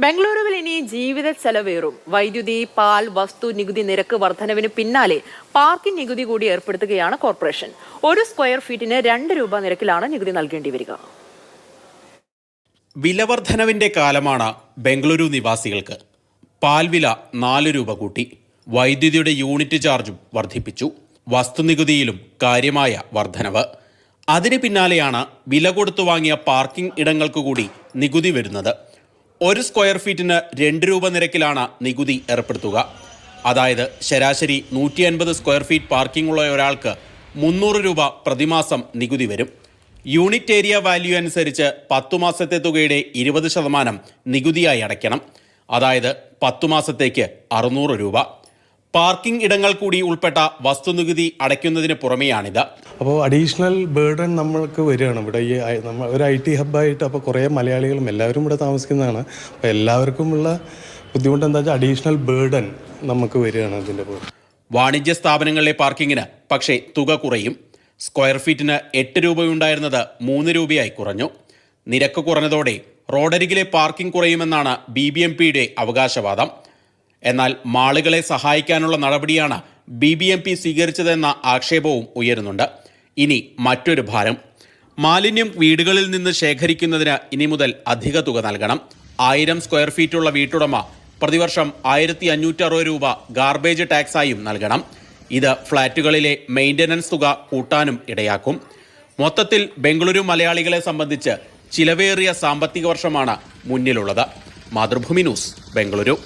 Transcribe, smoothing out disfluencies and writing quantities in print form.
ബംഗളൂരുവിൽ ഇനി ജീവിത ചെലവേറും. വൈദ്യുതി, പാൽ, വസ്തു നികുതി നിരക്ക് വർധനവിന് പിന്നാലെ പാർക്കിംഗ് നികുതി കൂടി ഏർപ്പെടുത്തുകയാണ് കോർപ്പറേഷൻ. 1 സ്ക്വയർ ഫീറ്റിന് 2 രൂപ നിരക്കിലാണ് നികുതി നൽകേണ്ടി വരിക. വിലവർധനവിന്റെ കാലമാണ് ബംഗളൂരു നിവാസികൾക്ക്. പാൽ വില 4 രൂപ കൂട്ടി. വൈദ്യുതിയുടെ യൂണിറ്റ് ചാർജും വർദ്ധിപ്പിച്ചു. വസ്തുനികുതിയിലും കാര്യമായ വർധനവ്. അതിന് പിന്നാലെയാണ് വില കൊടുത്തു വാങ്ങിയ പാർക്കിംഗ് ഇടങ്ങൾക്ക് കൂടി നികുതി വരുന്നത്. 1 സ്ക്വയർ ഫീറ്റിന് 2 രൂപ നിരക്കിലാണ് നികുതി ഏർപ്പെടുത്തുക. അതായത് ശരാശരി 150 സ്ക്വയർ ഫീറ്റ് പാർക്കിംഗ് ഉള്ള ഒരാൾക്ക് 300 രൂപ പ്രതിമാസം നികുതി വരും. യൂണിറ്റ് ഏരിയ വാല്യൂ അനുസരിച്ച് 10 മാസത്തെ തുകയുടെ 20% നികുതിയായി അടയ്ക്കണം. അതായത് 10 മാസത്തേക്ക് 600 രൂപ. പാർക്കിംഗ് ഇടങ്ങൾ കൂടി ഉൾപ്പെട്ട വസ്തുനികുതി അടയ്ക്കുന്നതിന് പുറമെയാണിത്. അപ്പോൾ അഡീഷണൽ ബേർഡൻ നമ്മൾക്ക് വരികയാണ് ഇവിടെ. നമ്മൾ ഒരു IT ഹബ്ബായിട്ട് അപ്പോൾ കുറേ മലയാളികളും എല്ലാവരും ഇവിടെ താമസിക്കുന്നതാണ്. അപ്പോൾ എല്ലാവർക്കുമുള്ള ബുദ്ധിമുട്ട് എന്താ വെച്ചാൽ അഡീഷണൽ ബേർഡൻ നമുക്ക് വരികയാണ് അതിൻ്റെ പോലെ. വാണിജ്യ സ്ഥാപനങ്ങളിലെ പാർക്കിങ്ങിന് പക്ഷേ തുക കുറയും. സ്ക്വയർ ഫീറ്റിന് 8 രൂപയുണ്ടായിരുന്നത് 3 രൂപയായി കുറഞ്ഞു. നിരക്ക് കുറഞ്ഞതോടെ റോഡരികിലെ പാർക്കിംഗ് കുറയുമെന്നാണ് BBMPയുടെ അവകാശവാദം. എന്നാൽ മാളുകളെ സഹായിക്കാനുള്ള നടപടിയാണ് BBMP സ്വീകരിച്ചതെന്ന ആക്ഷേപവും ഉയരുന്നുണ്ട്. ഇനി മറ്റൊരു ഭാരം. മാലിന്യം വീടുകളിൽ നിന്ന് ശേഖരിക്കുന്നതിന് ഇനി മുതൽ അധിക തുക നൽകണം. 1000 സ്ക്വയർ ഫീറ്റുള്ള വീട്ടുടമ പ്രതിവർഷം 1560 രൂപ ഗാർബേജ് ടാക്സായും നൽകണം. ഇത് ഫ്ളാറ്റുകളിലെ മെയിൻ്റനൻസ് തുക കൂട്ടാനും ഇടയാക്കും. മൊത്തത്തിൽ ബംഗളൂരു മലയാളികളെ സംബന്ധിച്ച് ചിലവേറിയ സാമ്പത്തിക വർഷമാണ് മുന്നിലുള്ളത്. മാതൃഭൂമി ന്യൂസ്, ബംഗളൂരു.